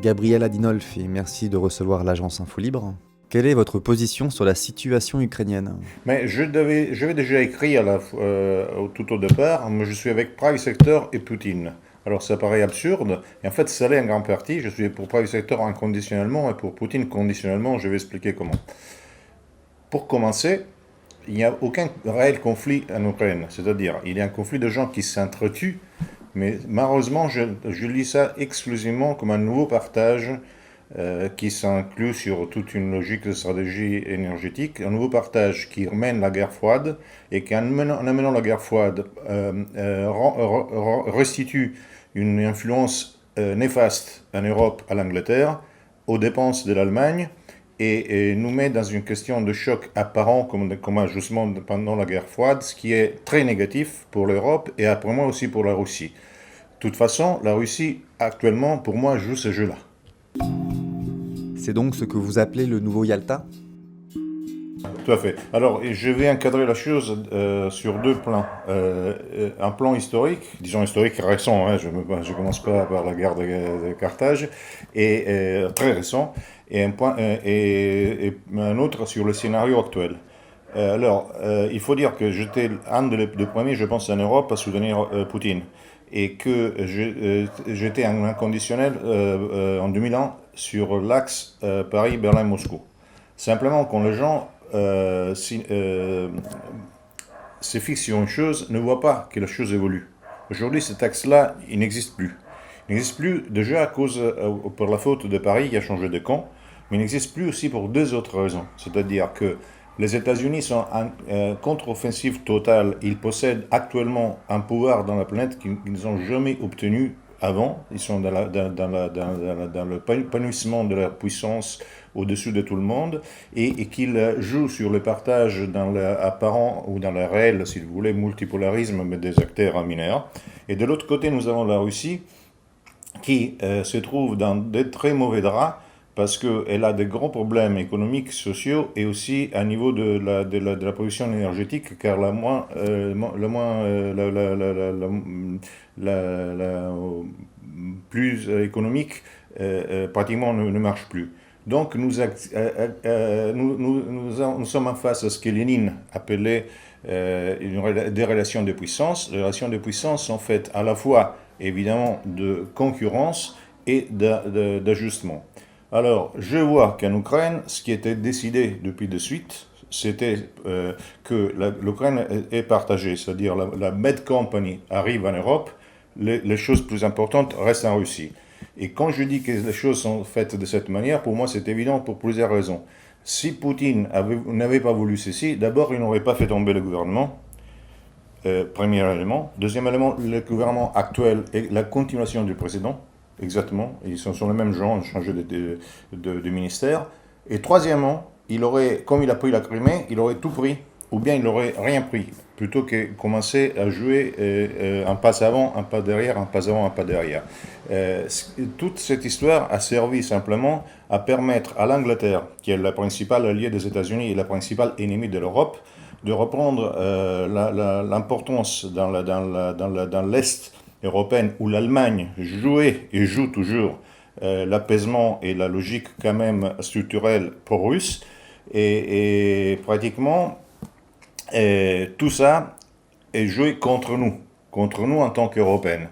Gabriel Adinolfi et merci de recevoir l'agence Info Libre. Quelle est votre position sur la situation ukrainienne? Mais j'avais déjà écrit tout au départ, mais je suis avec Private Sector et Poutine. Alors ça paraît absurde, et en fait ça l'est en grande partie. Je suis pour Private Sector inconditionnellement et pour Poutine conditionnellement, je vais expliquer comment. Pour commencer, il n'y a aucun réel conflit en Ukraine, c'est-à-dire il y a un conflit de gens qui s'entretuent, mais malheureusement je lis ça exclusivement comme un nouveau partage qui s'inclut sur toute une logique de stratégie énergétique, un nouveau partage qui mène la guerre froide et qui, en amenant la guerre froide, restitue une influence néfaste en Europe à l'Angleterre, aux dépenses de l'Allemagne, et nous met dans une question de choc apparent comme ajustement pendant la guerre froide, ce qui est très négatif pour l'Europe et après moi aussi pour la Russie. De toute façon, la Russie, actuellement, pour moi, joue ce jeu-là. C'est donc ce que vous appelez le nouveau Yalta? Tout à fait. Alors, je vais encadrer la chose sur deux plans. Un plan historique, disons historique récent, hein, je ne commence pas par la guerre de Carthage, et très récent, et et un autre sur le scénario actuel. Il faut dire que j'étais un des premiers, je pense, en Europe à soutenir Poutine. Et que j'étais en inconditionnel en 2001 sur l'axe Paris-Berlin-Moscou. Simplement, quand les gens se fixent sur une chose, ne voient pas que la chose évolue. Aujourd'hui, cet axe-là, il n'existe plus. Il n'existe plus déjà à cause, pour la faute de Paris qui a changé de camp, mais il n'existe plus aussi pour deux autres raisons. C'est-à-dire que les États-Unis sont en contre-offensive totale. Ils possèdent actuellement un pouvoir dans la planète qu'ils n'ont jamais obtenu avant. Ils sont dans l'épanouissement de leur puissance au-dessus de tout le monde et qu'ils jouent sur le partage dans l'apparent ou dans le réel, si vous voulez, multipolarisme des acteurs mineurs. Et de l'autre côté, nous avons la Russie qui se trouve dans de très mauvais draps parce qu'elle a de grands problèmes économiques, sociaux et aussi à niveau de la production énergétique, car la plus économique pratiquement ne marche plus. Donc nous sommes en face à ce que Lénine appelait des relations de puissance. Les relations de puissance sont faites à la fois évidemment de concurrence et d'ajustement. Alors, je vois qu'en Ukraine, ce qui était décidé depuis de suite, c'était que l'Ukraine est partagée, c'est-à-dire la Med Company arrive en Europe, les choses plus importantes restent en Russie. Et quand je dis que les choses sont faites de cette manière, pour moi c'est évident pour plusieurs raisons. Si Poutine n'avait pas voulu ceci, d'abord il n'aurait pas fait tomber le gouvernement, premier élément. Deuxième élément, le gouvernement actuel est la continuation du précédent. Exactement, ils sont les mêmes gens, ils ont changé de ministère. Et troisièmement, comme il a pris la Crimée, il aurait tout pris, ou bien il n'aurait rien pris, plutôt que commencer à jouer un pas avant, un pas derrière, un pas avant, un pas derrière. Toute cette histoire a servi simplement à permettre à l'Angleterre, qui est la principale alliée des États-Unis et la principale ennemie de l'Europe, de reprendre l'importance dans l'Est européenne où l'Allemagne jouait et joue toujours l'apaisement et la logique quand même structurelle pro-russe et pratiquement tout ça est joué contre nous en tant qu'Européens.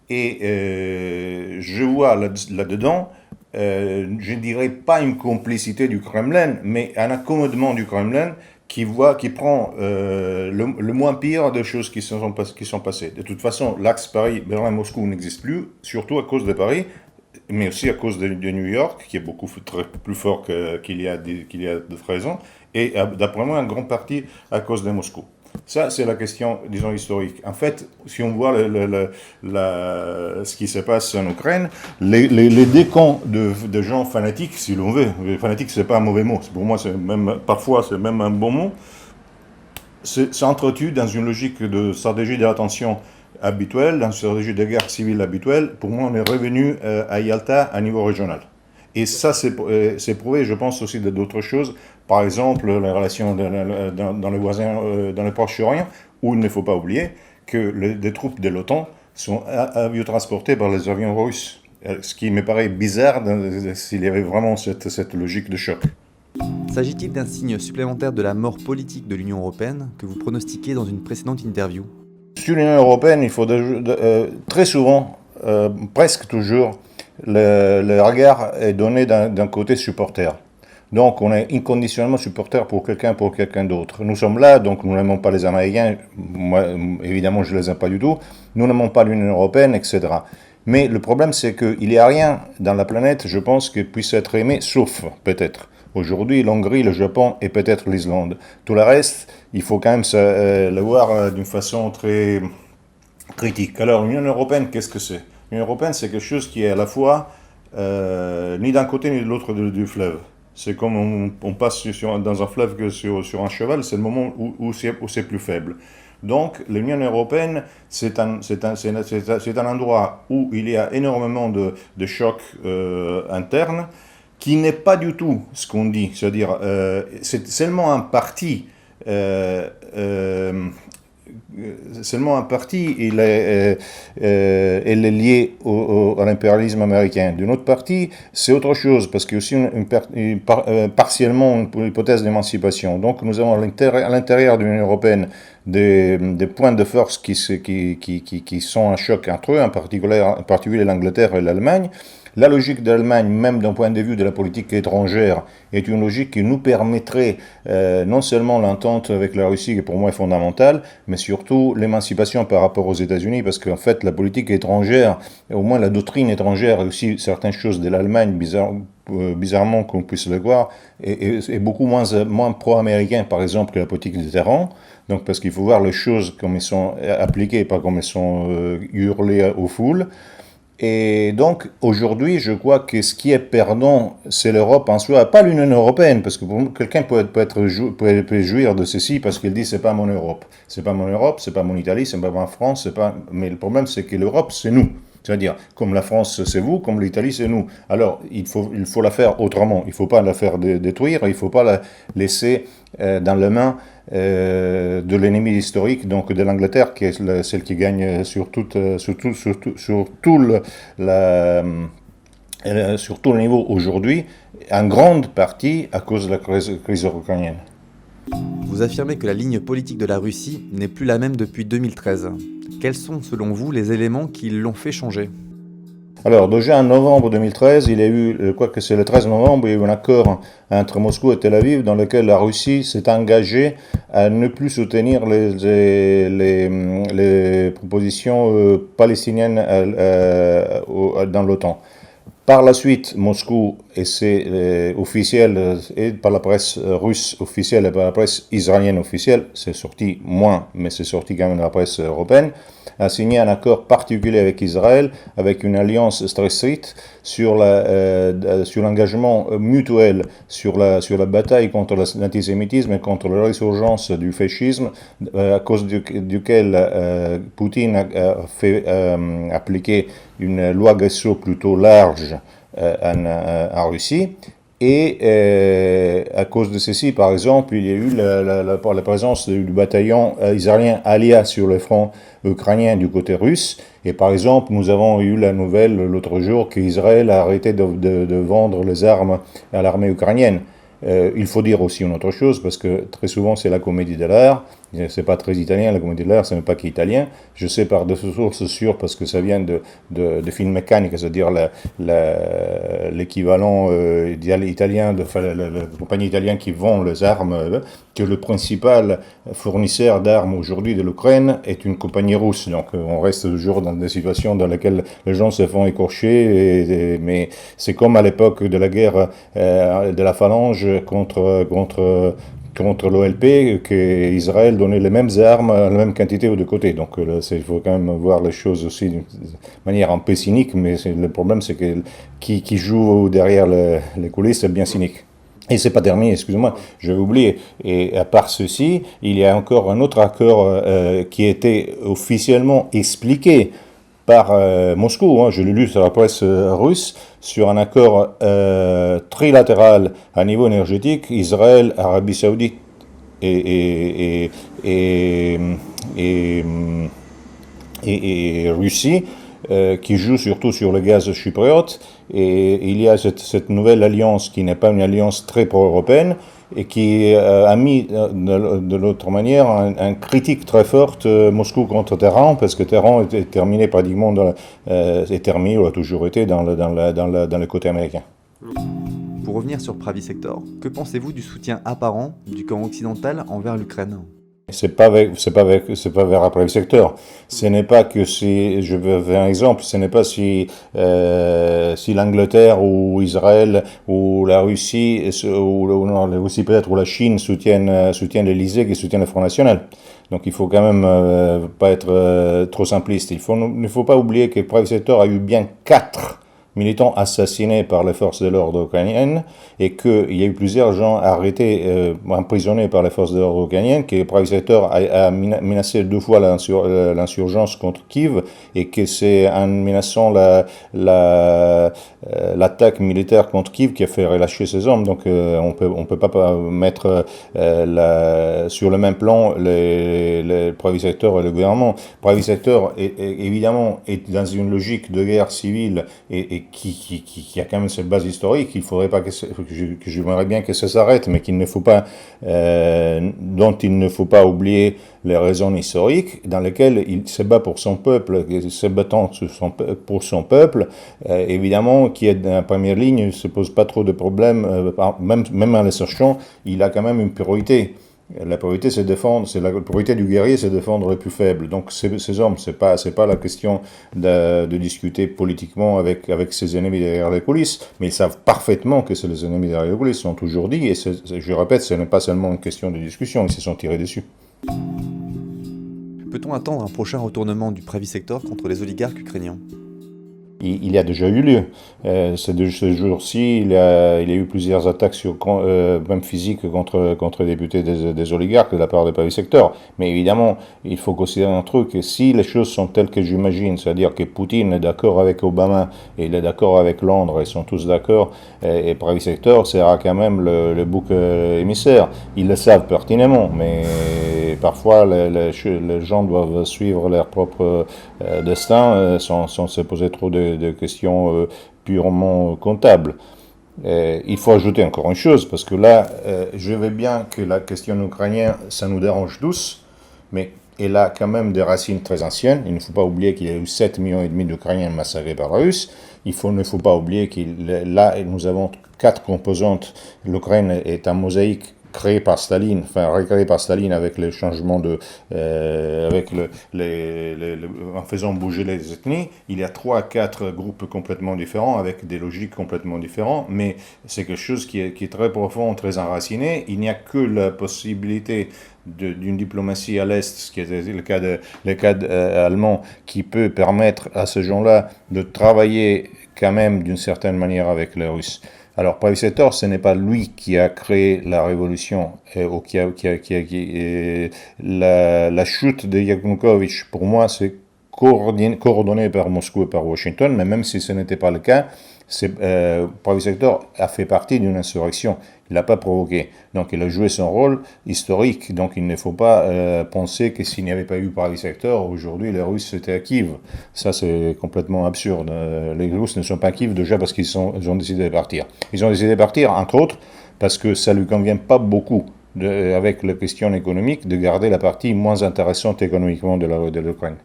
Et je vois là-dedans, je ne dirais pas une complicité du Kremlin, mais un accommodement du Kremlin qui prend le moins pire des choses qui sont passées. De toute façon, l'axe Paris-Berlin-Moscou n'existe plus, surtout à cause de Paris, mais aussi à cause de New York, qui est beaucoup plus fort qu'il y a de 13 ans, et d'après moi, en grande partie à cause de Moscou. Ça, c'est la question, disons, historique. En fait, si on voit ce qui se passe en Ukraine, les décans de gens fanatiques, si l'on veut, fanatique, c'est pas un mauvais mot, pour moi, parfois, c'est même un bon mot, s'entretuent dans une logique de stratégie de l'attention habituelle, dans une stratégie de guerre civile habituelle. Pour moi, on est revenu à Yalta à niveau régional. Et ça, c'est prouvé, je pense, aussi d'autres choses. Par exemple, les relations dans les voisins, dans le Proche-Orient, où il ne faut pas oublier que des troupes de l'OTAN sont aviotransportées par les avions russes. Ce qui me paraît bizarre s'il y avait vraiment cette logique de choc. S'agit-il d'un signe supplémentaire de la mort politique de l'Union européenne que vous pronostiquiez dans une précédente interview? Sur l'Union européenne, il faut très souvent, presque toujours, le regard est donné d'un côté supporter. Donc on est inconditionnellement supporter pour quelqu'un d'autre. Nous sommes là, donc nous n'aimons pas les Américains, moi évidemment je ne les aime pas du tout, nous n'aimons pas l'Union européenne, etc. Mais le problème c'est qu'il n'y a rien dans la planète, je pense, qui puisse être aimé, sauf peut-être aujourd'hui l'Hongrie, le Japon et peut-être l'Islande. Tout le reste, il faut quand même le voir d'une façon très critique. Alors l'Union européenne, qu'est-ce que c'est? L'Union européenne, c'est quelque chose qui est à la fois ni d'un côté ni de l'autre du fleuve. C'est comme on passe dans un fleuve que sur un cheval, c'est le moment où c'est plus faible. Donc l'Union européenne, c'est un endroit où il y a énormément de chocs internes, qui n'est pas du tout ce qu'on dit. C'est-à-dire, c'est seulement un parti il est lié à l'impérialisme américain. D'une autre partie, c'est autre chose, parce qu'il y a aussi partiellement une hypothèse d'émancipation. Donc nous avons à l'intérieur de l'Union européenne des points de force qui sont un choc entre eux, en particulier l'Angleterre et l'Allemagne. La logique de l'Allemagne, même d'un point de vue de la politique étrangère, est une logique qui nous permettrait non seulement l'entente avec la Russie, qui pour moi est fondamentale, mais surtout l'émancipation par rapport aux États-Unis, parce qu'en fait la politique étrangère, au moins la doctrine étrangère, et aussi certaines choses de l'Allemagne, bizarrement qu'on puisse le voir, est beaucoup moins pro-américain, par exemple, que la politique de Téhéran. Donc parce qu'il faut voir les choses comme elles sont appliquées, pas comme elles sont hurlées aux foules. Et donc, aujourd'hui, je crois que ce qui est perdant, c'est l'Europe en soi, pas l'Union européenne, parce que quelqu'un peut jouir de ceci parce qu'il dit c'est pas mon Europe. C'est pas mon Europe, c'est pas mon Italie, c'est pas ma France, mais le problème c'est que l'Europe, c'est nous. C'est-à-dire, comme la France, c'est vous, comme l'Italie, c'est nous. Alors, il faut la faire autrement. Il ne faut pas la faire détruire, il ne faut pas la laisser dans les mains de l'ennemi historique, donc de l'Angleterre, qui est celle qui gagne sur tout le niveau aujourd'hui, en grande partie à cause de la crise ukrainienne. Vous affirmez que la ligne politique de la Russie n'est plus la même depuis 2013. Quels sont, selon vous, les éléments qui l'ont fait changer? Alors, déjà en novembre 2013, il y a eu, je crois que c'est le 13 novembre, il y a eu un accord entre Moscou et Tel Aviv dans lequel la Russie s'est engagée à ne plus soutenir les propositions palestiniennes dans l'OTAN. Par la suite, Moscou, et c'est officiel, et par la presse russe officielle et par la presse israélienne officielle, c'est sorti moins, mais c'est sorti quand même dans la presse européenne, a signé un accord particulier avec Israël, avec une alliance très stricte sur l'engagement mutuel, sur la bataille contre l'antisémitisme et contre la résurgence du fascisme, à cause duquel Poutine a fait appliquer une loi Guesso plutôt large en Russie. Et à cause de ceci, par exemple, il y a eu la présence du bataillon israélien Alia sur le front ukrainien du côté russe. Et par exemple, nous avons eu la nouvelle l'autre jour qu'Israël a arrêté de vendre les armes à l'armée ukrainienne. Il faut dire aussi une autre chose, parce que très souvent c'est la comédie de l'art, c'est pas très italien, la comédie de l'art, c'est même pas qu'italien. Je sais par de sources sûres, parce que ça vient de films mécaniques, c'est-à-dire l'équivalent italien, la compagnie italienne qui vend les armes, que le principal fournisseur d'armes aujourd'hui de l'Ukraine est une compagnie russe. Donc on reste toujours dans des situations dans lesquelles les gens se font écorcher, mais c'est comme à l'époque de la guerre de la Phalange contre l'OLP, qu'Israël donnait les mêmes armes à la même quantité aux deux côtés. Donc il faut quand même voir les choses aussi d'une manière un peu cynique, mais le problème c'est que qui joue derrière les coulisses, c'est bien cynique. Et c'est pas terminé, excusez-moi, j'avais oublié. Et à part ceci, il y a encore un autre accord qui a été officiellement expliqué par Moscou, je l'ai lu sur la presse russe, sur un accord trilatéral à niveau énergétique, Israël, Arabie Saoudite et Russie, qui joue surtout sur le gaz chypriote. Et il y a cette nouvelle alliance qui n'est pas une alliance très pro-européenne et qui a mis de l'autre manière un critique très forte Moscou contre Téhéran, parce que Téhéran est terminé pratiquement, est terminé ou a toujours été dans le côté américain. Pour revenir sur Pravi Sector, que pensez-vous du soutien apparent du camp occidental envers l'Ukraine ? C'est pas vers Pravi Sector. Ce n'est pas que si, je vais faire un exemple, ce n'est pas si l'Angleterre ou Israël ou la Russie, ou non, la Russie peut-être, ou la Chine soutiennent l'Élysée qui soutiennent le Front National. Donc il faut quand même pas être trop simpliste. Il ne faut pas oublier que Pravi Sector a eu bien 4 militants assassinés par les forces de l'ordre ukrainiennes et qu'il y a eu plusieurs gens arrêtés, emprisonnés par les forces de l'ordre ukrainiennes, que Pravi Sector a menacé 2 fois l'insurgence contre Kiev et que c'est en menaçant l'attaque militaire contre Kiev qui a fait relâcher ces hommes. Donc on peut pas mettre sur le même plan les Pravi Sector et le gouvernement. Pravi Sector évidemment est dans une logique de guerre civile et qui a quand même cette base historique. Il faudrait pas que j'aimerais bien que ça s'arrête, mais dont il ne faut pas oublier les raisons historiques dans lesquelles il se bat pour son peuple, se battant pour son peuple, évidemment, qui est dans la première ligne, il ne se pose pas trop de problèmes, même en le sachant, il a quand même une priorité. La priorité, c'est défendre, la priorité du guerrier, c'est défendre les plus faibles. Donc ces hommes, c'est pas la question de discuter politiquement avec ses ennemis derrière les coulisses, mais ils savent parfaitement que c'est les ennemis derrière les coulisses, ils sont toujours dit, et je répète, ce n'est pas seulement une question de discussion, ils se sont tirés dessus. Peut-on attendre un prochain retournement du Pravi Sector contre les oligarques ukrainiens ? Il y a déjà eu lieu. Ce jour-ci, il y a eu plusieurs attaques, même physiques, contre les députés des oligarques de la part des Pravi Sector. Mais évidemment, il faut considérer un truc, si les choses sont telles que j'imagine, c'est-à-dire que Poutine est d'accord avec Obama et il est d'accord avec Londres, ils sont tous d'accord, et Pravi Sector sera quand même le bouc émissaire. Ils le savent pertinemment, mais parfois les gens doivent suivre leur propre destin sans se poser trop de questions purement comptables. Il faut ajouter encore une chose, parce que là, je veux bien que la question ukrainienne, ça nous dérange tous, mais elle a quand même des racines très anciennes. Il ne faut pas oublier qu'il y a eu 7,5 millions d'Ukrainiens massacrés par les Russes. Il ne faut pas oublier que là, nous avons 4 composantes. L'Ukraine est un mosaïque créé par Staline, recréé par Staline avec les changements en faisant bouger les ethnies. Il y a 3 à 4 groupes complètement différents, avec des logiques complètement différentes, mais c'est quelque chose qui est très profond, très enraciné. Il n'y a que la possibilité d'une diplomatie à l'Est, ce qui est le cas allemand, qui peut permettre à ces gens-là de travailler quand même d'une certaine manière avec les Russes. Alors, Pravi Sector, ce n'est pas lui qui a créé la révolution, ou la chute de Yanukovych. Pour moi, c'est coordonné par Moscou et par Washington, mais même si ce n'était pas le cas, Pravi Sector a fait partie d'une insurrection. Il n'a pas provoqué. Donc il a joué son rôle historique. Donc il ne faut pas penser que s'il n'y avait pas eu Pravi Sector, aujourd'hui les Russes étaient à Kiev. Ça c'est complètement absurde. Les Russes ne sont pas à Kiev déjà parce qu'ils ont décidé de partir. Ils ont décidé de partir, entre autres, parce que ça ne lui convient pas beaucoup, avec la question économique, de garder la partie moins intéressante économiquement de l'Ukraine.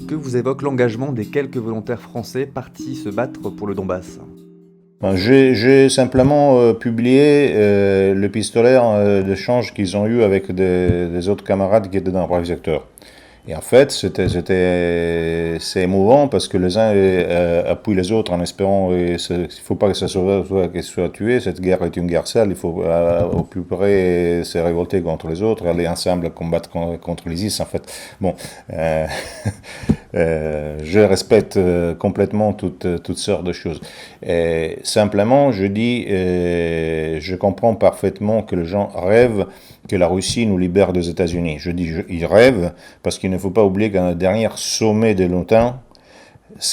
Que vous évoque l'engagement des quelques volontaires français partis se battre pour le Donbass ? J'ai simplement publié l'épistolaire d'échange qu'ils ont eu avec des autres camarades qui étaient dans le Pravi Sector. Et en fait, c'est émouvant parce que les uns appuient les autres en espérant il ne faut pas que ça soit tué. Cette guerre est une guerre sale. Il faut au plus près se révolter contre les autres, aller ensemble combattre contre l'ISIS. En fait, bon, je respecte complètement toutes sortes de choses. Et simplement, je dis, je comprends parfaitement que les gens rêvent que la Russie nous libère des États-Unis. Je dis, ils rêvent, parce qu'il ne faut pas oublier qu'à le dernier sommet de l'OTAN,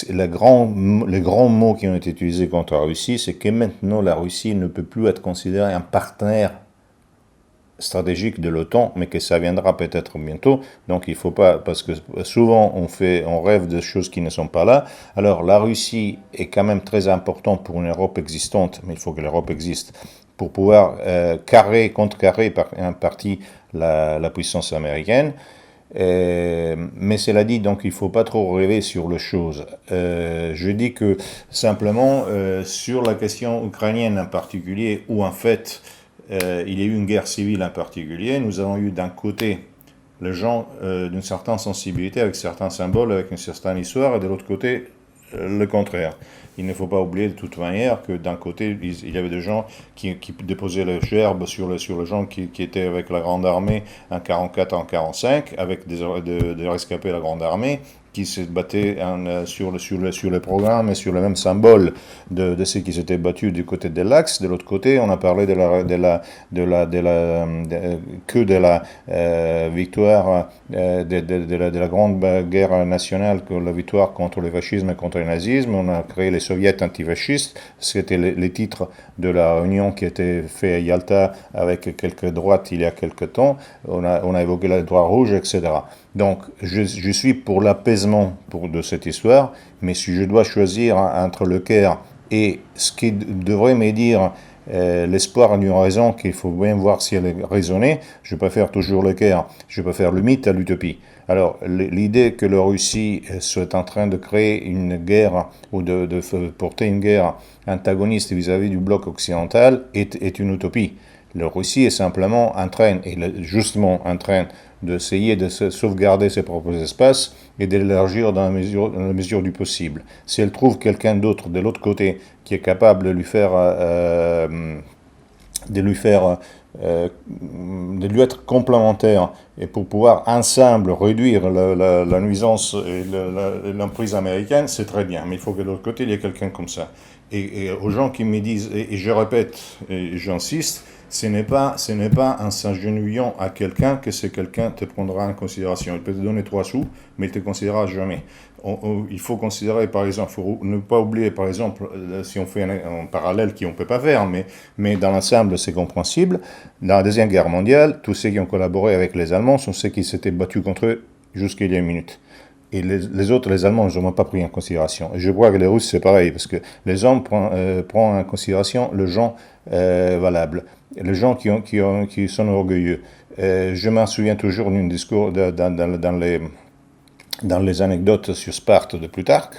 les grands mots qui ont été utilisés contre la Russie, c'est que maintenant la Russie ne peut plus être considérée un partenaire stratégique de l'OTAN, mais que ça viendra peut-être bientôt. Donc il ne faut pas, parce que souvent on rêve de choses qui ne sont pas là. Alors la Russie est quand même très importante pour une Europe existante, mais il faut que l'Europe existe pour pouvoir contrecarrer par un parti la puissance américaine. Mais cela dit, donc il ne faut pas trop rêver sur les choses. Je dis que simplement sur la question ukrainienne en particulier, où en fait il y a eu une guerre civile en particulier, nous avons eu d'un côté les gens d'une certaine sensibilité, avec certains symboles, avec une certaine histoire, et de l'autre côté le contraire. Il ne faut pas oublier de toute manière que d'un côté, il y avait des gens qui déposaient le gerbe sur les gens qui étaient avec la Grande Armée en 44, en 45, avec des rescapés de la Grande Armée, qui se battaient sur le programme et sur le même symbole de ceux qui s'étaient battus du côté de l'Axe. De l'autre côté, on a parlé de la victoire de la grande guerre nationale, la victoire contre le fascisme et contre le nazisme. On a créé les soviets antifascistes. C'était les titres de la réunion qui était faite à Yalta avec quelques droites il y a quelques temps. On a évoqué la droite rouge, etc. Donc, je suis pour l'apaisement de cette histoire, mais si je dois choisir entre le Caire et ce qui devrait me dire l'espoir d'une raison qu'il faut bien voir si elle est raisonnée, je préfère toujours le Caire, je préfère le mythe à l'utopie. Alors, l'idée que la Russie soit en train de créer une guerre ou de porter une guerre antagoniste vis-à-vis du bloc occidental est une utopie. La Russie est simplement justement en train d'essayer de sauvegarder ses propres espaces et d'élargir dans la mesure du possible. Si elle trouve quelqu'un d'autre de l'autre côté qui est capable de lui être complémentaire et pour pouvoir ensemble réduire la nuisance et l'emprise américaine, c'est très bien. Mais il faut que de l'autre côté, il y ait quelqu'un comme ça. Et aux gens qui me disent, et je répète, et j'insiste, ce n'est pas en s'agenouillant à quelqu'un que ce quelqu'un te prendra en considération. Il peut te donner 3 sous, mais il ne te considérera jamais. Il faut considérer, par exemple, il faut ne pas oublier, par exemple, si on fait un parallèle qu'on ne peut pas faire, mais dans l'ensemble, c'est compréhensible. Dans la Deuxième Guerre mondiale, tous ceux qui ont collaboré avec les Allemands sont ceux qui s'étaient battus contre eux jusqu'à il y a une minute. Et les autres, les Allemands, ils n'ont pas pris en considération. Et je crois que les Russes, c'est pareil, parce que les hommes prennent en considération les gens valables, les gens qui sont orgueilleux. Je m'en souviens toujours d'un discours dans les anecdotes sur Sparte de Plutarque.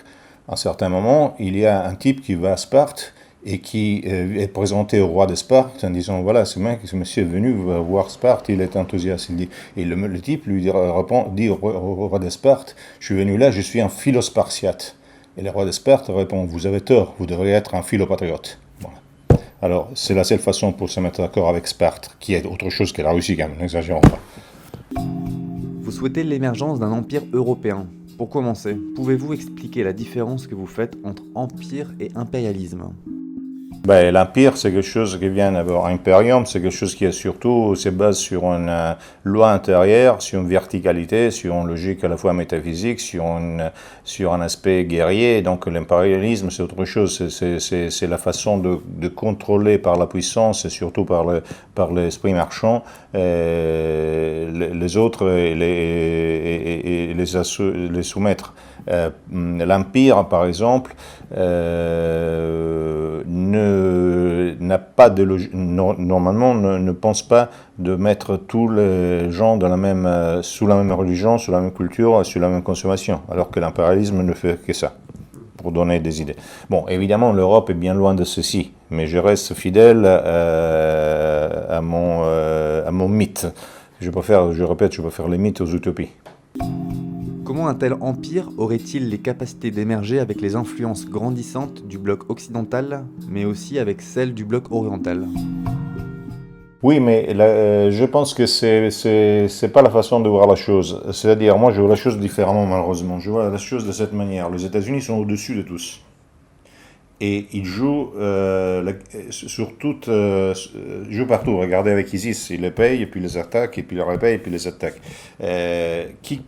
À un certain moment, il y a un type qui va à Sparte et qui est présenté au roi de Sparte en disant, voilà, ce monsieur est venu voir Sparte, il est enthousiaste. Et le type lui dit au roi de Sparte, je suis venu là, je suis un philospartiate. Et le roi de Sparte répond, vous avez tort, vous devriez être un philopatriote. Voilà. Alors, c'est la seule façon pour se mettre d'accord avec Sparte, qui est autre chose que la Russie, quand même, n'exagérons pas. Vous souhaitez l'émergence d'un empire européen. Pour commencer, pouvez-vous expliquer la différence que vous faites entre empire et impérialisme ? L'empire, c'est quelque chose qui vient d'avoir imperium, c'est quelque chose qui est surtout se base sur une loi intérieure, sur une verticalité, sur une logique à la fois métaphysique, sur un aspect guerrier. Donc l'impérialisme, c'est autre chose, c'est la façon de contrôler par la puissance et surtout par l'esprit marchand les autres et les soumettre. L'empire, par exemple, n'a pas de logique, normalement ne pense pas de mettre tous les gens sous la même religion, sous la même culture, sous la même consommation, alors que l'impérialisme ne fait que ça, pour donner des idées. Bon, évidemment, l'Europe est bien loin de ceci, mais je reste fidèle à mon mythe. Je préfère les mythes aux utopies. Comment un tel empire aurait-il les capacités d'émerger avec les influences grandissantes du bloc occidental, mais aussi avec celles du bloc oriental ? Oui, mais je pense que c'est pas la façon de voir la chose. C'est-à-dire, moi, je vois la chose différemment, malheureusement. Je vois la chose de cette manière. Les États-Unis sont au-dessus de tous. Et ils jouent jouent partout. Regardez avec ISIS, ils les payent, et puis les attaquent, et puis ils les repayent, et puis les attaquent.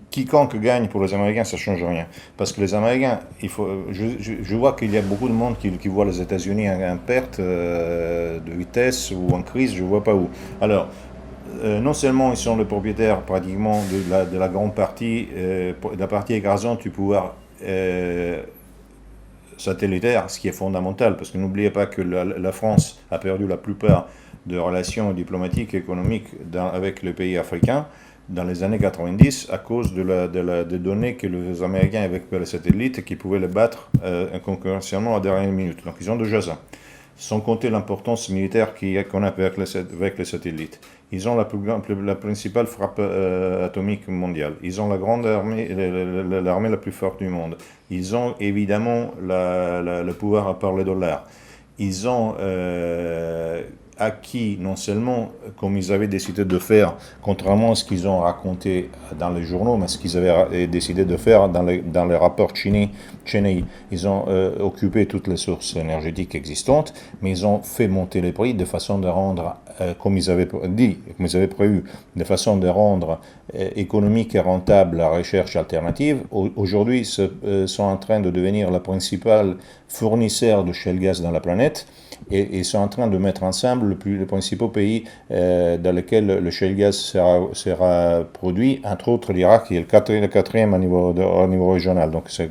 Quiconque gagne pour les Américains, ça ne change rien. Parce que les Américains, je vois qu'il y a beaucoup de monde qui voit les États-Unis en perte de vitesse ou en crise, je ne vois pas où. Alors, non seulement ils sont les propriétaires pratiquement de la grande partie, de la partie écrasante du pouvoir satellitaire, ce qui est fondamental, parce que n'oubliez pas que la France a perdu la plupart de relations diplomatiques et économiques avec les pays africains dans les années 90 à cause des données que les Américains avaient avec les satellites et qui pouvaient les battre concurrentiellement à la dernière minute. Donc ils ont déjà ça. Sans compter l'importance militaire qu'on a avec les satellites. Ils ont la principale frappe atomique mondiale. Ils ont la grande armée, l'armée la plus forte du monde. Ils ont évidemment le pouvoir par le dollar. Ils ont acquis, non seulement comme ils avaient décidé de faire, contrairement à ce qu'ils ont raconté dans les journaux, mais ce qu'ils avaient décidé de faire dans les rapports Cheney. Ils ont occupé toutes les sources énergétiques existantes, mais ils ont fait monter les prix de façon de rendre, comme ils avaient dit, comme ils avaient prévu, de façon de rendre économique et rentable la recherche alternative. Aujourd'hui, ils sont en train de devenir la principale fournisseur de shale gas dans la planète. Et sont en train de mettre ensemble les principaux pays dans lesquels le shale gas sera produit, entre autres l'Irak, qui est le quatrième au niveau régional. Donc ça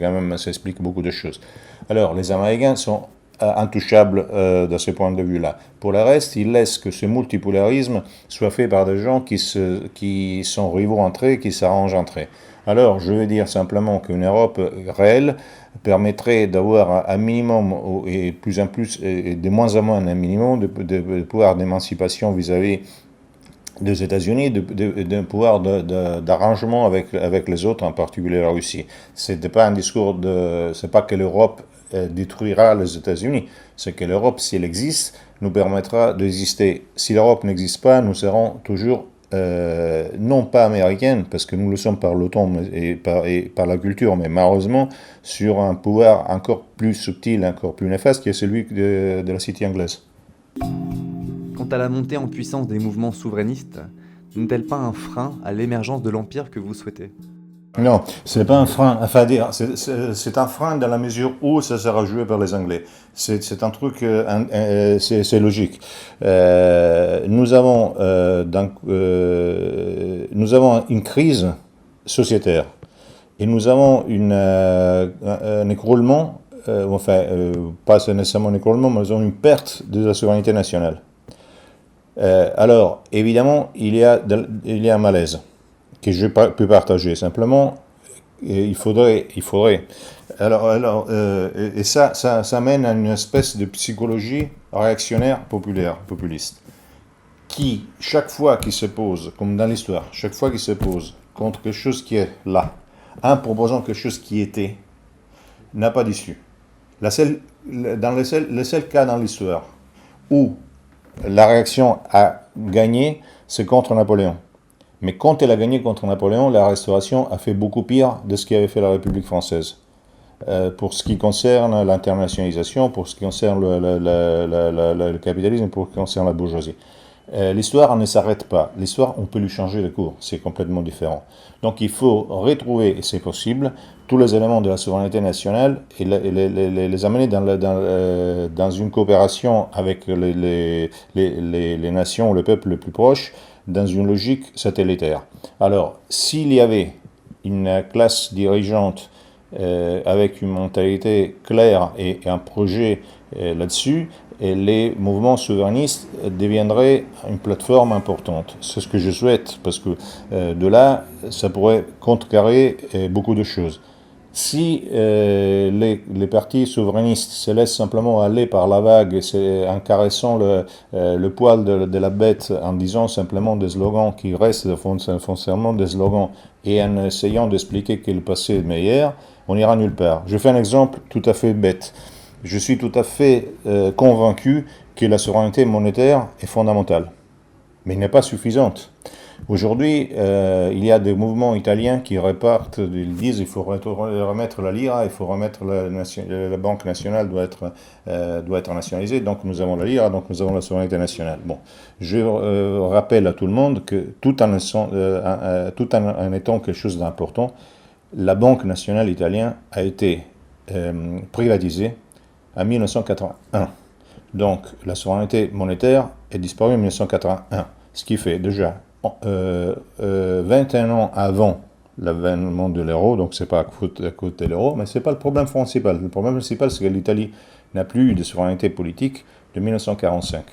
explique beaucoup de choses. Alors les Américains sont intouchables de ce point de vue-là. Pour le reste, ils laissent que ce multipolarisme soit fait par des gens qui sont rivaux entre eux, qui s'arrangent entre eux. Alors, je veux dire simplement qu'une Europe réelle permettrait d'avoir un minimum, et plus en plus, et de moins en moins un minimum, de pouvoir d'émancipation vis-à-vis des États-Unis, de pouvoir d'arrangement avec les autres, en particulier la Russie. C'est pas un discours c'est pas que l'Europe détruira les États-Unis, c'est que l'Europe, si elle existe, nous permettra d'exister. Si l'Europe n'existe pas, nous serons toujours non pas américaine, parce que nous le sommes par l'OTAN et par la culture, mais malheureusement sur un pouvoir encore plus subtil, encore plus néfaste, qui est celui de la cité anglaise. Quant à la montée en puissance des mouvements souverainistes, n'est-elle pas un frein à l'émergence de l'empire que vous souhaitez ? Non, ce n'est pas un frein. Enfin, c'est un frein dans la mesure où ça sera joué par les Anglais. C'est un truc, c'est logique. Nous avons une crise sociétaire et nous avons un écroulement, pas nécessairement un écroulement, mais nous avons une perte de la souveraineté nationale. Alors, évidemment, il y a un malaise que je peux partager. Simplement, il faudrait. Alors, et ça mène à une espèce de psychologie réactionnaire populiste, qui, chaque fois qu'il se pose, comme dans l'histoire, chaque fois qu'il se pose contre quelque chose qui est là, en proposant quelque chose qui était, n'a pas d'issue. Le seul cas dans l'histoire où la réaction a gagné, c'est contre Napoléon. Mais quand elle a gagné contre Napoléon, la Restauration a fait beaucoup pire de ce qu'avait fait la République française. Pour ce qui concerne l'internationalisation, pour ce qui concerne le capitalisme, pour ce qui concerne la bourgeoisie. L'histoire ne s'arrête pas. L'histoire, on peut lui changer le cours. C'est complètement différent. Donc il faut retrouver, et c'est possible, tous les éléments de la souveraineté nationale et les amener dans une coopération avec les nations, le peuple le plus proche, dans une logique satellitaire. Alors, s'il y avait une classe dirigeante avec une mentalité claire et un projet là-dessus, et les mouvements souverainistes deviendraient une plateforme importante. C'est ce que je souhaite, parce que de là, ça pourrait contrecarrer beaucoup de choses. Si les partis souverainistes se laissent simplement aller par la vague en caressant le poil de la bête, en disant simplement des slogans qui restent foncièrement des slogans et en essayant d'expliquer que le passé est meilleur, on n'ira nulle part. Je fais un exemple tout à fait bête. Je suis tout à fait convaincu que la souveraineté monétaire est fondamentale, mais n'est pas suffisante. Aujourd'hui, il y a des mouvements italiens qui repartent, ils disent qu'il faut remettre la lira, il faut remettre la Banque nationale doit être nationalisée, donc nous avons la lira, donc nous avons la souveraineté nationale. Bon, je rappelle à tout le monde que tout en étant quelque chose d'important, la Banque nationale italienne a été privatisée en 1981. Donc la souveraineté monétaire est disparue en 1981. Ce qui fait déjà 21 ans avant l'avènement de l'euro, donc c'est pas à cause de l'euro, mais c'est pas le problème principal. Le problème principal, c'est que l'Italie n'a plus eu de souveraineté politique de 1945.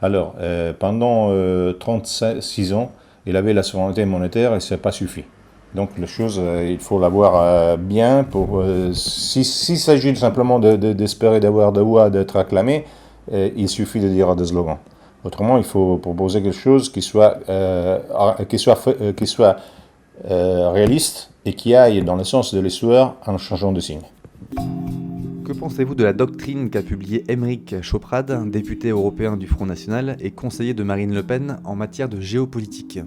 Alors, pendant 36 ans, il avait la souveraineté monétaire et ça n'a pas suffi. Donc, les choses, il faut l'avoir bien. S'il s'agit simplement d'espérer d'avoir de voix, d'être acclamé, il suffit de dire des slogans. Autrement, il faut proposer quelque chose qui soit réaliste et qui aille dans le sens de l'histoire en changeant de signe. Que pensez-vous de la doctrine qu'a publiée Aymeric Choprade, député européen du Front National et conseiller de Marine Le Pen en matière de géopolitique ?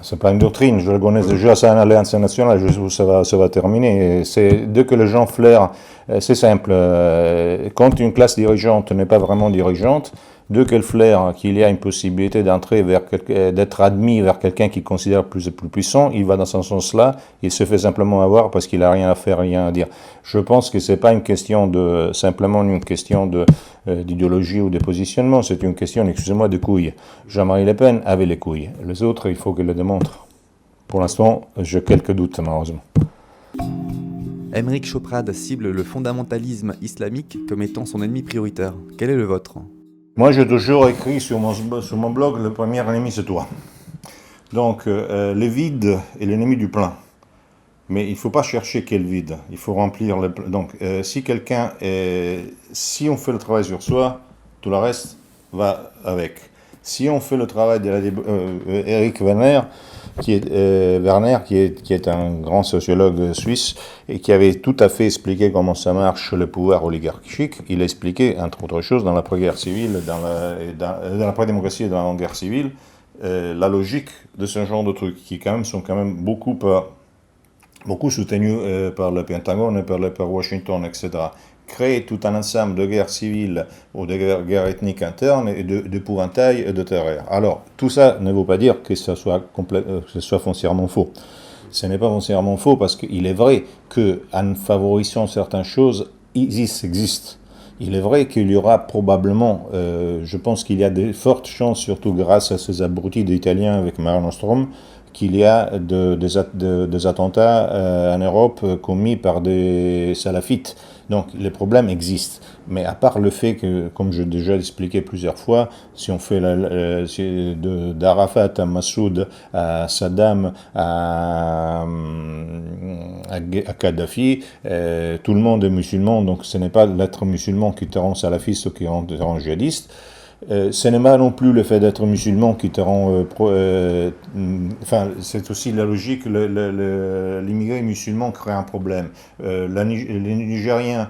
C'est pas une doctrine, je le connais déjà, c'est une alliance nationale, ça va terminer. Dès que les gens flairent, c'est simple, quand une classe dirigeante n'est pas vraiment dirigeante, dès qu'elle flaire qu'il y a une possibilité d'être admis vers quelqu'un qu'il considère plus puissant, il va dans ce sens-là, il se fait simplement avoir parce qu'il n'a rien à faire, rien à dire. Je pense que c'est pas simplement une question d'idéologie ou de positionnement, c'est une question, excusez-moi, de couilles. Jean-Marie Le Pen avait les couilles, les autres, il faut qu'il le démontre. Pour l'instant, j'ai quelques doutes, malheureusement. Aymeric Choprade cible le fondamentalisme islamique comme étant son ennemi prioritaire. Quel est le vôtre ? Moi, j'ai toujours écrit sur mon blog, le premier ennemi, c'est toi. Donc, le vide est l'ennemi du plein. Mais il ne faut pas chercher quel vide, il faut remplir le plein. Donc, si on fait le travail sur soi, tout le reste va avec. Si on fait le travail d'Eric Werner, qui est un grand sociologue suisse et qui avait tout à fait expliqué comment ça marche le pouvoir oligarchique, il a expliqué, entre autres choses, dans l'après-guerre civile, dans l'après-démocratie et dans la guerre civile, la logique de ce genre de trucs qui sont quand même beaucoup soutenus par le Pentagone, par Washington, etc. Créer tout un ensemble de guerres civiles ou de guerres ethniques internes et d'épouvantail et de terreur. Alors, tout ça ne veut pas dire que ce soit foncièrement faux. Ce n'est pas foncièrement faux parce qu'il est vrai qu'en favorisant certaines choses, ISIS existe. Il est vrai qu'il y aura probablement, je pense qu'il y a de fortes chances, surtout grâce à ces abrutis d'Italiens avec Mare Nostrum, qu'il y a des attentats en Europe commis par des salafites. Donc les problèmes existent. Mais à part le fait que, comme j'ai déjà expliqué plusieurs fois, si on fait d'Arafat à Massoud, à Saddam, à Kadhafi, tout le monde est musulman, donc ce n'est pas l'être musulman qui te rend salafiste ou qui te rend djihadiste. Ce n'est pas non plus le fait d'être musulman qui te rend... c'est aussi la logique, l'immigré musulman crée un problème. Les Nigériens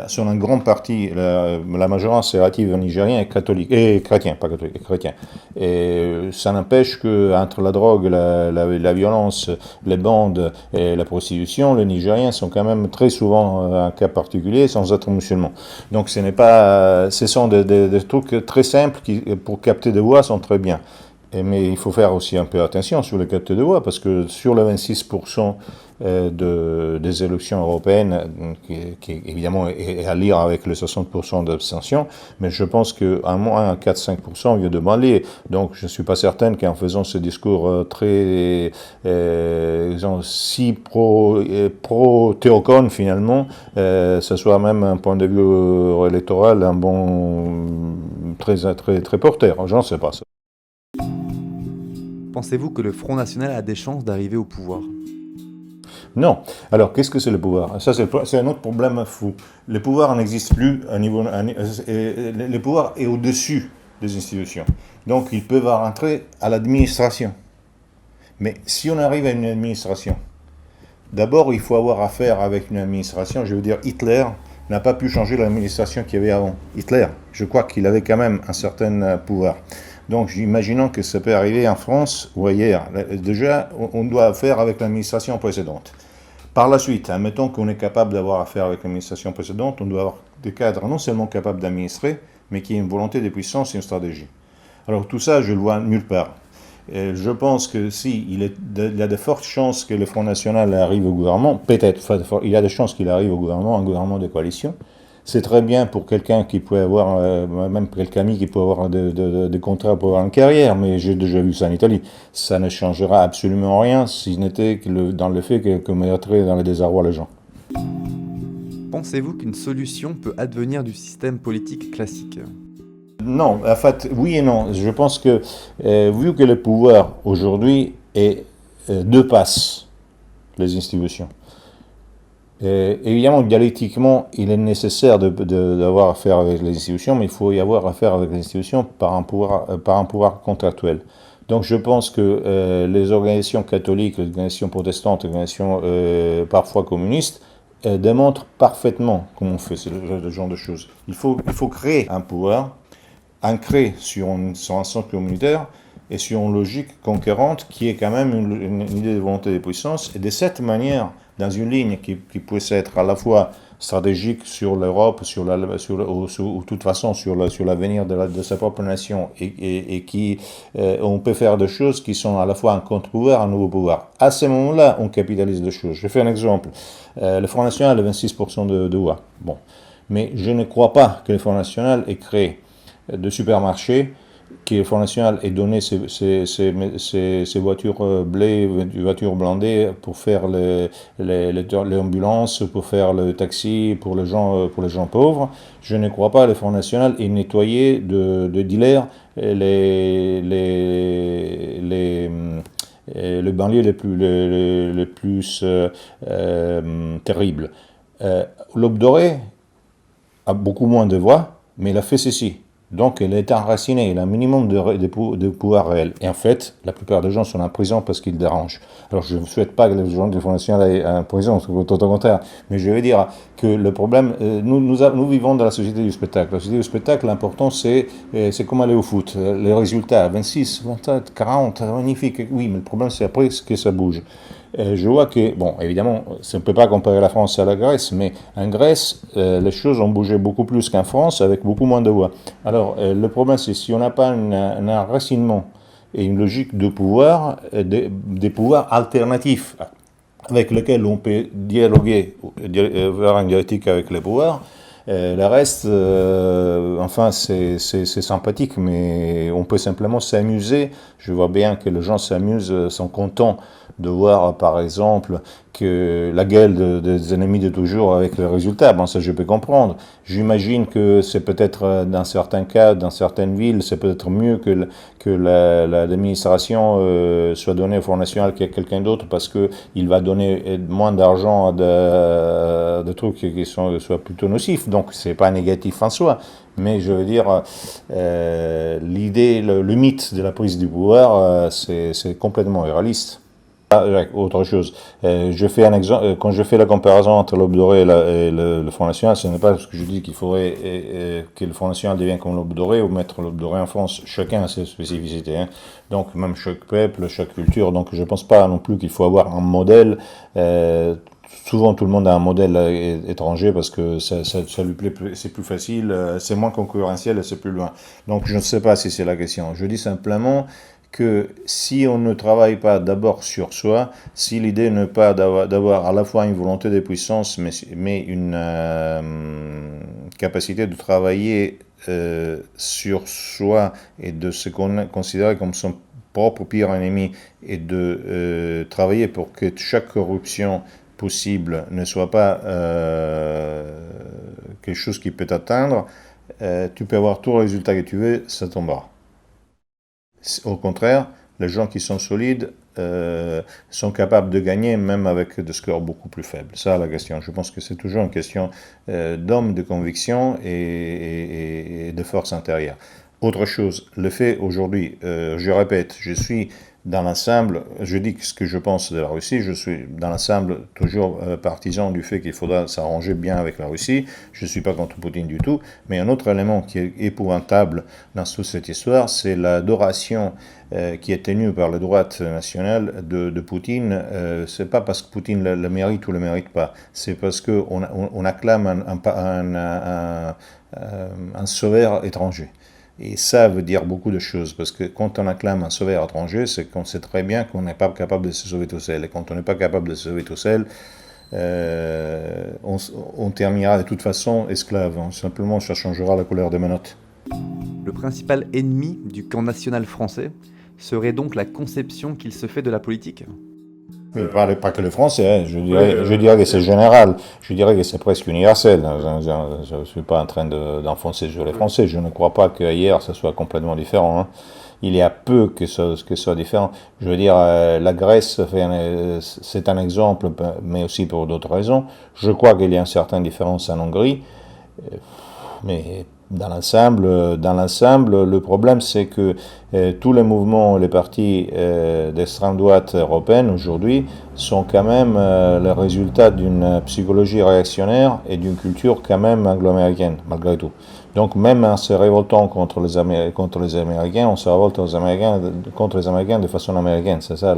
sont en grande partie, la majorité relative nigériens est catholique, et chrétien, pas catholique, chrétien. Et ça n'empêche qu'entre la drogue, la violence, les bandes et la prostitution, les Nigériens sont quand même très souvent un cas particulier sans être musulmans. Donc ce sont des trucs très simples qui, pour capter des voix, sont très bien. Mais il faut faire aussi un peu attention sur les capteurs de voix, parce que sur les 26% des élections européennes, qui évidemment est à lire avec les 60% d'abstention, mais je pense qu'à moins 4-5% vient de Mali. Donc je ne suis pas certain qu'en faisant ce discours très si pro-théocone finalement, ce soit même un point de vue électoral un bon très porteur. Je n'en sais pas. Pensez-vous que le Front National a des chances d'arriver au pouvoir ? Non. Alors, qu'est-ce que c'est le pouvoir ? Ça, c'est un autre problème fou. Le pouvoir n'existe plus le pouvoir est au-dessus des institutions. Donc, ils peuvent rentrer à l'administration. Mais si on arrive à une administration, d'abord, il faut avoir affaire avec une administration. Je veux dire, Hitler n'a pas pu changer l'administration qu'il y avait avant. Hitler, je crois qu'il avait quand même un certain pouvoir. Donc, imaginons que ça peut arriver en France ou ailleurs. Déjà, on doit faire avec l'administration précédente. Par la suite, admettons qu'on est capable d'avoir affaire avec l'administration précédente, on doit avoir des cadres non seulement capables d'administrer, mais qui aient une volonté de puissance et une stratégie. Alors, tout ça, je le vois nulle part. Et je pense que il y a de fortes chances que le Front National arrive au gouvernement, peut-être, il y a des chances qu'il arrive au gouvernement, un gouvernement de coalition, C'est très bien pour quelqu'un qui peut avoir, même quelqu'un ami qui peut avoir des contrats pour avoir une carrière, mais j'ai déjà vu ça en Italie. Ça ne changera absolument rien si ce n'était que dans le fait que mettrait dans le désarroi les gens. Pensez-vous qu'une solution peut advenir du système politique classique? Non, en fait, oui et non. Je pense que, vu que le pouvoir aujourd'hui dépasse les institutions, évidemment, dialectiquement, il est nécessaire d'avoir affaire avec les institutions, mais il faut y avoir affaire avec les institutions par un pouvoir contractuel. Donc je pense que les organisations catholiques, les organisations protestantes, les organisations parfois communistes, démontrent parfaitement comment on fait ce genre de choses. Il faut créer un pouvoir ancré sur un sens communautaire et sur une logique conquérante qui est quand même une idée de volonté de puissance. Et de cette manière, dans une ligne qui puisse être à la fois stratégique sur l'Europe, ou de toute façon sur l'avenir de sa propre nation, et qui, on peut faire des choses qui sont à la fois un contre-pouvoir, un nouveau pouvoir. À ce moment-là, on capitalise les choses. Je fais un exemple. Le Front National a 26% de voix. Bon. Mais je ne crois pas que le Front National ait créé de supermarchés, que le Front National ait donné ses voitures bleues, voitures blindées pour faire les ambulances, pour faire le taxi pour les gens pauvres. Je ne crois pas que le Front National ait nettoyé de dealers les banlieues les plus terribles. L'Aube dorée a beaucoup moins de voix, mais il a fait ceci. Donc elle est enracinée, il a un minimum de pouvoir réel. Et en fait, la plupart des gens sont en prison parce qu'ils dérangent. Alors je ne souhaite pas que les gens du Front National aillent en prison, c'est tout au contraire. Mais je veux dire que le problème, nous vivons dans la société du spectacle. La société du spectacle, l'important c'est comme aller au foot. Les résultats, 26, 27, 40, magnifique. Oui, mais le problème c'est après que ça bouge. Je vois que, bon, évidemment, on ne peut pas comparer la France à la Grèce, mais en Grèce, les choses ont bougé beaucoup plus qu'en France, avec beaucoup moins de voix. Alors, le problème, c'est si on n'a pas un enracinement et une logique de pouvoir, des pouvoirs alternatifs avec lesquels on peut dialoguer, vers une dialectique avec les pouvoirs. Le reste, enfin, c'est sympathique, mais on peut simplement s'amuser. Je vois bien que les gens s'amusent, sont contents de voir, par exemple, que la gueule des ennemis de toujours avec les résultats. Bon, ça, je peux comprendre. J'imagine que c'est peut-être, dans certains cas, dans certaines villes, c'est peut-être mieux que l'administration soit donnée au Front National qu'à quelqu'un d'autre, parce qu'il va donner moins d'argent à des trucs qui soient plutôt nocifs. Donc, c'est pas négatif en soi. Mais je veux dire, l'idée, le mythe de la prise du pouvoir, c'est complètement irréaliste. Autre chose, je fais un exemple, quand je fais la comparaison entre l'Aube dorée et le Front National, ce n'est pas parce que je dis qu'il faudrait que le Front National devienne comme l'Aube dorée ou mettre l'Aube dorée en France. Chacun a ses spécificités, hein. Donc même chaque peuple, chaque culture. Donc je ne pense pas non plus qu'il faut avoir un modèle. Souvent tout le monde a un modèle étranger parce que ça lui plaît, c'est plus facile, c'est moins concurrentiel et c'est plus loin. Donc je ne sais pas si c'est la question. Je dis simplement que si on ne travaille pas d'abord sur soi, si l'idée n'est pas d'avoir à la fois une volonté de puissance, mais une capacité de travailler sur soi et de se considérer comme son propre pire ennemi, et de travailler pour que chaque corruption possible ne soit pas quelque chose qui peut atteindre, tu peux avoir tout le résultat que tu veux, ça tombera. Au contraire, les gens qui sont solides sont capables de gagner même avec des scores beaucoup plus faibles. Ça, la question. Je pense que c'est toujours une question d'homme, de conviction et de force intérieure. Autre chose, le fait aujourd'hui, je répète, je suis dans l'ensemble, je dis ce que je pense de la Russie, je suis dans l'ensemble toujours partisan du fait qu'il faudra s'arranger bien avec la Russie, je ne suis pas contre Poutine du tout, mais un autre élément qui est épouvantable dans toute cette histoire, c'est l'adoration qui est tenue par la droite nationale de Poutine. C'est pas parce que Poutine le mérite ou le mérite pas, c'est parce qu'on acclame un sauveur étranger. Et ça veut dire beaucoup de choses, parce que quand on acclame un sauveur étranger, c'est qu'on sait très bien qu'on n'est pas capable de se sauver tout seul. Et quand on n'est pas capable de se sauver tout seul, on terminera de toute façon esclave. Hein. Simplement, ça changera la couleur des menottes. Le principal ennemi du camp national français serait donc la conception qu'il se fait de la politique. Mais pas que le français, hein. Je dirais que c'est général, je dirais que c'est presque universel. Je ne suis pas en train d'enfoncer sur les Français, je ne crois pas qu'ailleurs ça soit complètement différent. Hein. Il y a peu que ce soit différent. Je veux dire, la Grèce, c'est un exemple, mais aussi pour d'autres raisons. Je crois qu'il y a une certaine différence en Hongrie, mais dans l'ensemble, le problème c'est que tous les mouvements, les partis d'extrême droite européenne aujourd'hui sont quand même le résultat d'une psychologie réactionnaire et d'une culture quand même anglo-américaine, malgré tout. Donc même en se révoltant contre les Américains, on se révolte contre les Américains de façon américaine. C'est ça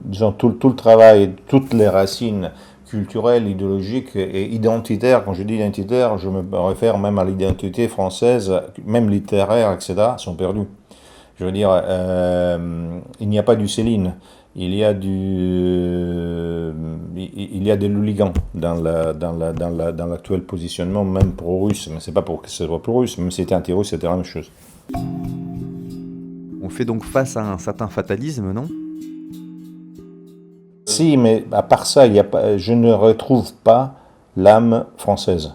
disons, tout le travail, toutes les racines culturelles, idéologiques et identitaires. Quand je dis identitaire, je me réfère même à l'identité française, même littéraire, etc., sont perdues. Je veux dire, il n'y a pas du Céline, il y a des hooligans dans l'actuel positionnement, même pro-russe, mais c'est pas pour que ce soit pro-russe, même si c'était anti-russe, c'était la même chose. On fait donc face à un certain fatalisme, non ? Si, mais à part ça, je ne retrouve pas l'âme française,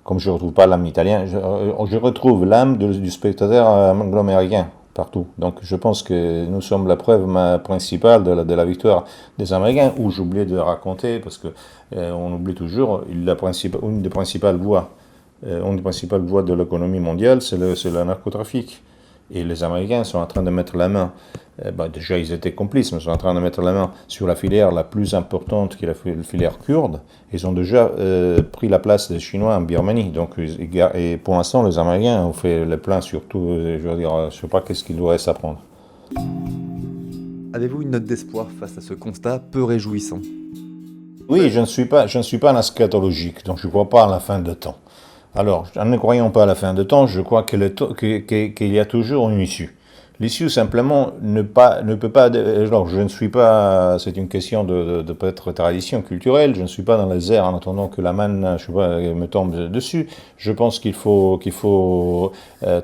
comme je ne retrouve pas l'âme italienne. Je retrouve l'âme du spectateur anglo-américain partout. Donc je pense que nous sommes la preuve principale de la victoire des Américains, où j'oubliais de raconter, parce que on oublie toujours, une des principales voies de l'économie mondiale, c'est le narcotrafic. Et les Américains sont en train de mettre la main, déjà ils étaient complices, mais ils sont en train de mettre la main sur la filière la plus importante, qui est la filière kurde. Ils ont déjà pris la place des Chinois en Birmanie. Donc, et pour l'instant, les Américains ont fait le plein sur tout, je veux dire, je ne sais pas qu'est-ce qu'il devrait s'apprendre. Avez-vous une note d'espoir face à ce constat peu réjouissant ? Oui, je ne suis pas un eschatologique, donc je ne crois pas à la fin de temps. Alors, en ne croyant pas à la fin de temps, je crois qu'il y a toujours une issue. L'issue, simplement, ne peut pas... Alors, je ne suis pas... C'est une question de peut-être tradition culturelle. Je ne suis pas dans les airs en attendant que la manne, je sais pas, me tombe dessus. Je pense qu'il faut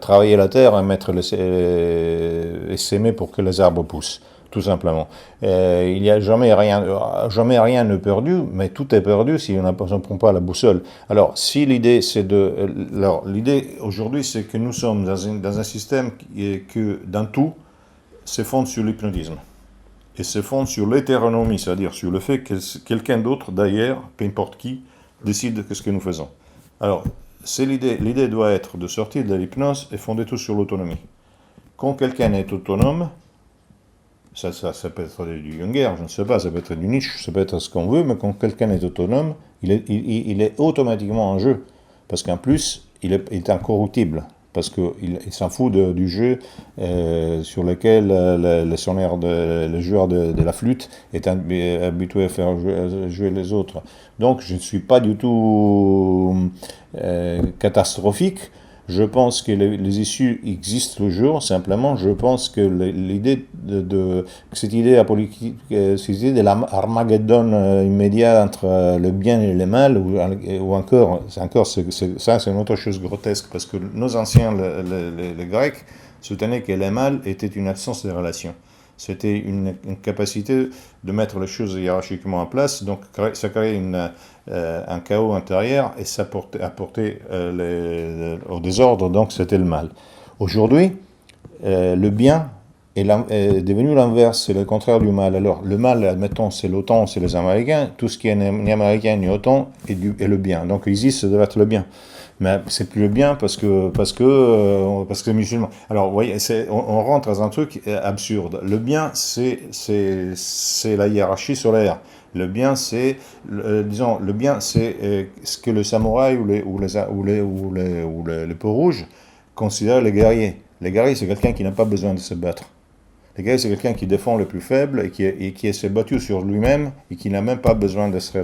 travailler la terre et s'aimer pour que les arbres poussent. Tout simplement. Il n'y a jamais rien ne perdu, mais tout est perdu si on ne prend pas la boussole. Alors, si l'idée l'idée aujourd'hui, c'est que nous sommes dans un système que dans tout se fonde sur l'hypnotisme et se fonde sur l'hétéronomie, c'est-à-dire sur le fait que quelqu'un d'autre, d'ailleurs, peu importe qui, décide de ce que nous faisons. Alors, c'est l'idée. L'idée doit être de sortir de l'hypnose et fonder tout sur l'autonomie. Quand quelqu'un est autonome, ça peut être du Junger, je ne sais pas, ça peut être du Nietzsche, ça peut être ce qu'on veut, mais quand quelqu'un est autonome, il est automatiquement en jeu. Parce qu'en plus, il est incorruptible. Parce qu'il s'en fout du jeu sur lequel le joueur de la flûte est habitué à faire jouer les autres. Donc je ne suis pas du tout catastrophique. Je pense que les issues existent toujours. Simplement, je pense que cette idée de l'Armageddon immédiat entre le bien et le mal, ou encore, ça c'est une autre chose grotesque, parce que nos anciens, les Grecs, soutenaient que le mal était une absence de relation. C'était une capacité de mettre les choses hiérarchiquement en place, donc ça créait un chaos intérieur et ça apportait au désordre, donc c'était le mal. Aujourd'hui, le bien est devenu l'inverse, c'est le contraire du mal. Alors le mal, admettons, c'est l'OTAN, c'est les Américains, tout ce qui est ni américain ni OTAN est le bien. Donc ici, ça devait être le bien. Mais c'est plus le bien parce que c'est musulman. Alors, vous voyez, on rentre dans un truc absurde. Le bien, c'est la hiérarchie solaire. Le bien, c'est, le bien, c'est ce que le samouraï ou les peaux rouges considèrent les guerriers. Les guerriers, c'est quelqu'un qui n'a pas besoin de se battre. Le guerrier, c'est quelqu'un qui défend le plus faible et qui s'est battu sur lui-même et qui n'a même pas besoin d'extraire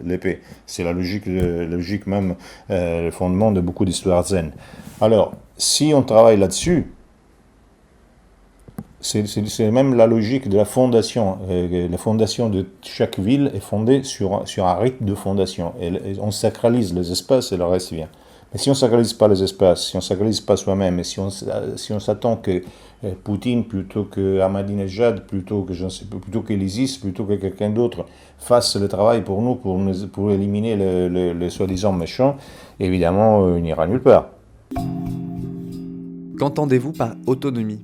l'épée. C'est la logique même, le fondement de beaucoup d'histoires zen. Alors, si on travaille là-dessus, c'est même la logique de la fondation. La fondation de chaque ville est fondée sur un rite de fondation. Et on sacralise les espaces et le reste vient. Mais si on ne sacralise pas les espaces, si on ne sacralise pas soi-même, et si on s'attend que Poutine, plutôt que Ahmadinejad, plutôt que l'ISIS, plutôt que quelqu'un d'autre, fasse le travail pour nous, pour éliminer les soi-disant méchants, évidemment, il n'ira nulle part. Qu'entendez-vous par autonomie ?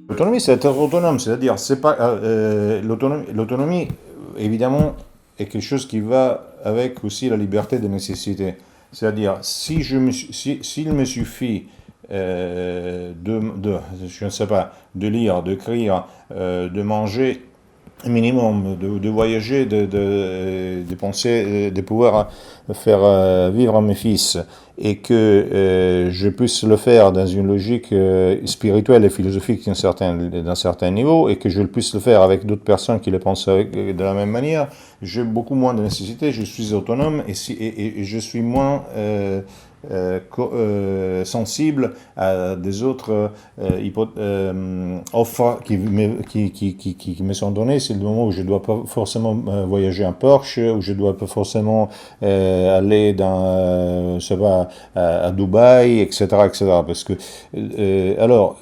L'autonomie, c'est être autonome, c'est-à-dire, c'est pas l'autonomie, évidemment, est quelque chose qui va avec aussi la liberté de nécessité. C'est-à-dire, s'il me suffit je ne sais pas, de lire, d'écrire, de manger minimum, de voyager, de penser, de pouvoir faire vivre mes fils, et que je puisse le faire dans une logique spirituelle et philosophique d'un certain niveau, et que je puisse le faire avec d'autres personnes qui le pensent de la même manière, j'ai beaucoup moins de nécessité, je suis autonome, et je suis moins sensible à des autres offres qui me sont données. C'est le moment où je ne dois pas forcément voyager en Porsche, où je ne dois pas forcément aller dans, je sais pas, à Dubaï, etc., etc. Parce que, alors,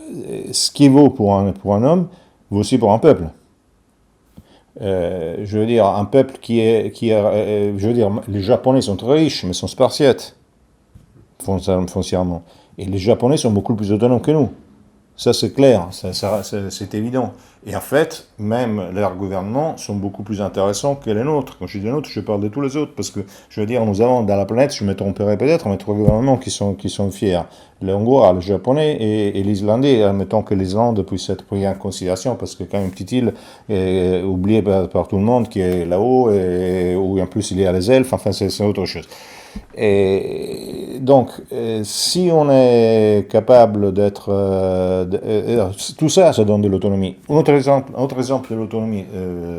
ce qui vaut pour un homme, vaut aussi pour un peuple. Je veux dire, un peuple je veux dire, les Japonais sont très riches, mais sont spartiates, foncièrement. Et les Japonais sont beaucoup plus autonomes que nous. Ça, c'est clair, c'est évident. Et en fait, même leurs gouvernements sont beaucoup plus intéressants que les nôtres. Quand je dis les nôtres, je parle de tous les autres, parce que, je veux dire, nous avons dans la planète, je me tromperai peut-être, mais 3 gouvernements qui sont fiers. Les Hongrois, les Japonais et l'Islandais, admettons que l'Islande puisse être pris en considération, parce que quand même une petite île oubliée par tout le monde, qui est là-haut, où en plus il y a les elfes, enfin c'est autre chose. Et donc, si on est capable d'être... tout ça, ça donne de l'autonomie. Un autre exemple de l'autonomie,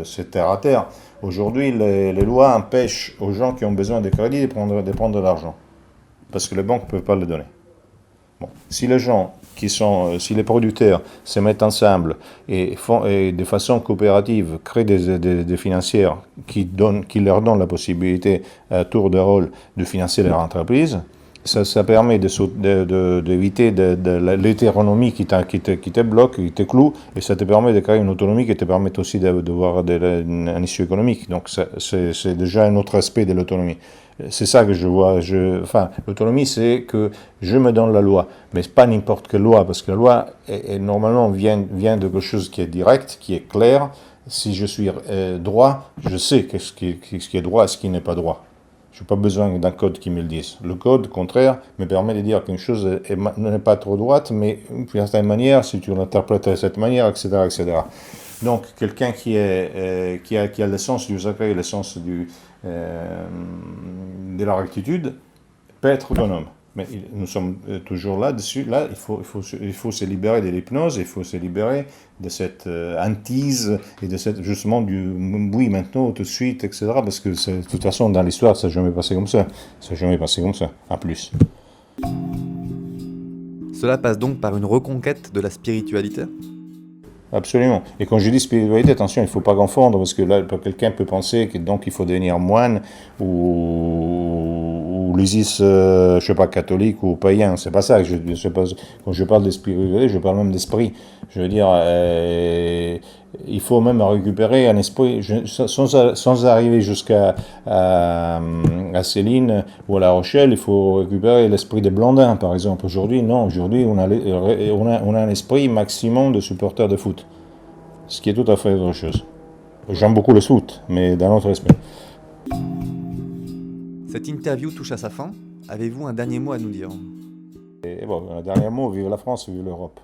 c'est terre à terre. Aujourd'hui, les lois empêchent aux gens qui ont besoin de crédit de prendre de l'argent, parce que les banques ne peuvent pas le donner. Bon. Si les gens si les producteurs se mettent ensemble et de façon coopérative créent des financières qui leur donnent la possibilité à tour de rôle de financer leur entreprise, ça permet d'éviter l'hétéronomie qui te bloque, qui te cloue, et ça te permet de créer une autonomie qui te permet aussi de voir un issue économique. Donc c'est déjà un autre aspect de l'autonomie. C'est ça que je vois. L'autonomie, c'est que je me donne la loi, mais pas n'importe quelle loi, parce que la loi, normalement, vient de quelque chose qui est direct, qui est clair. Si je suis droit, je sais ce qui est droit et ce qui n'est pas droit. Je n'ai pas besoin d'un code qui me le dise. Le code, au contraire, me permet de dire qu'une chose n'est pas trop droite, mais d'une certaine manière, si tu l'interprètes de cette manière, etc., etc. Donc, quelqu'un qui a le sens du sacré, le sens de la rectitude, peut être autonome. Mais nous sommes toujours là-dessus. Là, il faut se libérer de l'hypnose, il faut se libérer de cette hantise et de cette, justement, oui, maintenant, tout de suite, etc. Parce que, de toute façon, dans l'histoire, ça n'a jamais passé comme ça. Ça n'a jamais passé comme ça, en plus. Cela passe donc par une reconquête de la spiritualité ? Absolument. Et quand je dis spiritualité, attention, il ne faut pas confondre, parce que là, quelqu'un peut penser que donc il faut devenir moine ou l'ISIS, je ne sais pas, catholique ou païen. C'est pas ça. Quand je parle de spiritualité, je parle même d'esprit. Je veux dire, il faut même récupérer un esprit, sans arriver jusqu'à Céline ou à La Rochelle, il faut récupérer l'esprit des Blandins, par exemple. Aujourd'hui, non. Aujourd'hui, on a un esprit maximum de supporters de foot. Ce qui est tout à fait autre chose. J'aime beaucoup le foot, mais d'un autre esprit. Cette interview touche à sa fin. Avez-vous un dernier mot à nous dire ? Et bon, un dernier mot, vive la France, vive l'Europe.